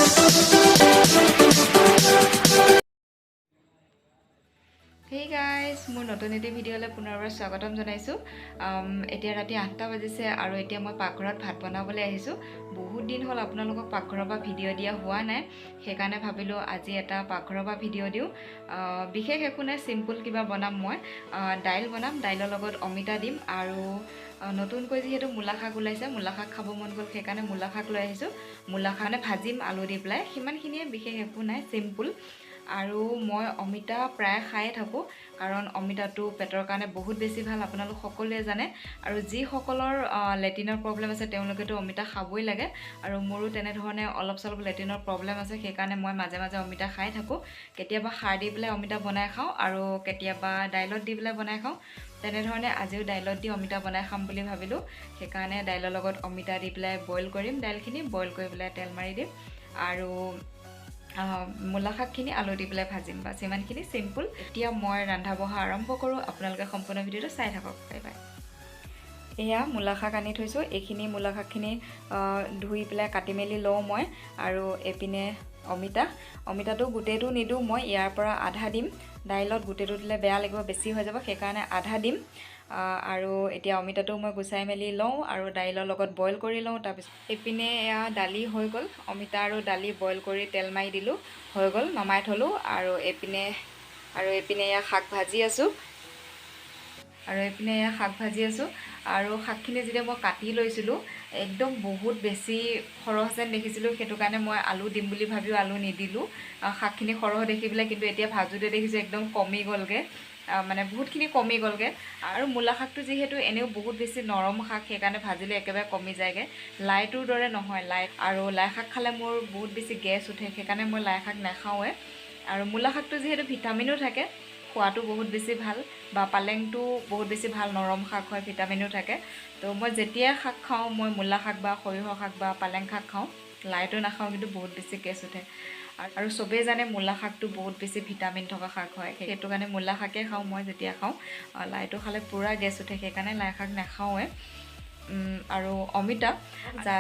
Hey guys, মোৰ নতুন এটি ভিডিঅ'লৈ পুনৰবাৰ স্বাগতম জনাইছো। এতিয়া ৰাতি 8টা বাজিছে আৰু এতিয়া মই পাকঘৰত ভাত বনাবলৈ আহিছো। বহুত দিন হ'ল আপোনালোকক পাকঘৰৰ পৰা ভিডিঅ' দিয়া হোৱা নাই, সেইকাৰণে ভাবিলো আজি এটা পাকঘৰৰ পৰা ভিডিঅ' দিওঁ। বিশেষ একো নাই, সিম্পল কিবা বনাম মই। দাইল বনাম, দাইলৰ লগত অমিতা দিম আৰু নতুনকৈ যিহেতু মূলা শাক ওলাইছে, মূলা শাক খাব মন গ'ল, সেইকাৰণে মূলা শাক লৈ আহিছো। মূলা শাক ভাজিম আলু দি পেলাই, সিমানখিনিয়ে, বিশেষ একো নাই, সিম্পল। আৰু মই অমিতা প্ৰায় খায়ে থাকোঁ, কাৰণ অমিতাটো পেটৰ কাৰণে বহুত বেছি ভাল, আপোনালোক সকলোৱে জানে। আৰু যিসকলৰ লেট্ৰিনৰ প্ৰব্লেম আছে তেওঁলোকেতো অমিতা খাবই লাগে, আৰু মোৰো তেনেধৰণে অলপ চলপ লেট্ৰিনৰ প্ৰব্লেম আছে, সেইকাৰণে মই মাজে মাজে অমিতা খাই থাকোঁ। কেতিয়াবা খাৰ দি পেলাই অমিতা বনাই খাওঁ আৰু কেতিয়াবা দাইলত দি পেলাই বনাই খাওঁ। তেনেধৰণে আজিও দাইলত দি অমিতা বনাই খাম বুলি ভাবিলোঁ, সেইকাৰণে দাইলৰ লগত অমিতা দি পেলাই বইল কৰিম। দাইলখিনি বইল কৰি পেলাই তেল মাৰি দিম আৰু মূলা শাকখিনি আলু দি পেলাই ভাজিম। বাছ ইমানখিনি, চিম্পল। এতিয়া মই ৰন্ধা বঢ়া আৰম্ভ কৰোঁ, আপোনালোকে সম্পূৰ্ণ ভিডিঅ'টো চাই থাকক। Bye bye. এয়া মূলা শাক আনি থৈছোঁ, এইখিনি মূলা শাকখিনি ধুই পেলাই কাটি মেলি লওঁ মই। আৰু এইপিনে অমিতাটো গোটেইটো নিদিওঁ মই, ইয়াৰ পৰা আধা দিম। দাইলত গোটেইটো দিলে বেয়া লাগিব, বেছি হৈ যাব, সেইকাৰণে আধা দিম। আৰু এতিয়া অমিতাটো মই গুচাই মেলি লওঁ আৰু দাইলৰ লগত বইল কৰি লওঁ। তাৰপিছত এইপিনে এয়া দালি হৈ গ'ল, অমিতা আৰু দালি বইল কৰি তেল মাৰি দিলোঁ, হৈ গ'ল, নমাই থ'লোঁ। আৰু এইপিনে এয়া শাক ভাজি আছোঁ। আৰু শাকখিনি যেতিয়া মই কাটি লৈছিলোঁ, একদম বহুত বেছি সৰহ যেন দেখিছিলোঁ, সেইটো কাৰণে মই আলু দিম বুলি ভাবিও আলু নিদিলোঁ। শাকখিনি সৰহ দেখি পেলাই, কিন্তু এতিয়া ভাজোঁতে দেখিছোঁ একদম কমি গ'লগৈ, মানে বহুতখিনি কমি গ'লগৈ। আৰু মূলা শাকটো যিহেতু এনেও বহুত বেছি নৰম শাক, সেইকাৰণে ভাজিলে একেবাৰে কমি যায়গৈ। লাইটোৰ দৰে নহয়, লাই শাক খালে মোৰ বহুত বেছি গেছ উঠে, সেইকাৰণে মই লাই শাক নাখাওঁৱে। আৰু মূলা শাকটো যিহেতু ভিটামিনো থাকে, খোৱাটো বহুত বেছি ভাল, বা পালেংটো বহুত বেছি ভাল, নৰম শাক হয়, ভিটামিনো থাকে। তো মই যেতিয়াই শাক খাওঁ, মই মূলা শাক বা সৰিয়হ শাক বা পালেং শাক খাওঁ, লাইটো নাখাওঁ, কিন্তু বহুত বেছি গেছ উঠে। আৰু চবেই জানে মূলা শাকটো বহুত বেছি ভিটামিন থকা শাক হয়, সেইটো কাৰণে মূলা শাকেই খাওঁ মই যেতিয়া খাওঁ। লাইটো খালে পূৰা গেছ উঠে, সেইকাৰণে লাই শাক নাখাওঁৱে। আৰু অমিতা,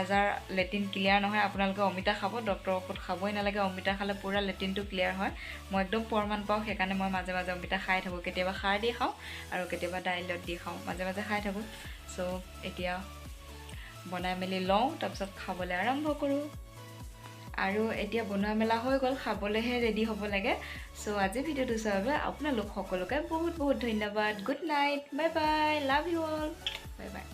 যাৰ লেট্ৰিন ক্লিয়াৰ নহয়, আপোনালোকে অমিতা খাব, ডক্টৰৰ ঔষধ খাবই নালাগে। অমিতা খালে পূৰা লেট্ৰিনটো ক্লিয়াৰ হয়, মই একদম প্ৰমাণ পাওঁ, সেইকাৰণে মই মাজে মাজে অমিতা খাই থাকোঁ। কেতিয়াবা খাৰ দি খাওঁ আৰু কেতিয়াবা দাইলত দি খাওঁ, মাজে মাজে খাই থাকোঁ। চ' এতিয়া বনাই মেলি লওঁ, তাৰপিছত খাবলৈ আৰম্ভ কৰোঁ। আৰু এতিয়া বনোৱা মেলা হৈ গ'ল, খাবলৈহে ৰেডি হ'ব লাগে। চ' আজি ভিডিঅ'টো চোৱাৰ বাবে আপোনালোক সকলোকে বহুত বহুত ধন্যবাদ। Good night, bye bye, love you all, bye bye.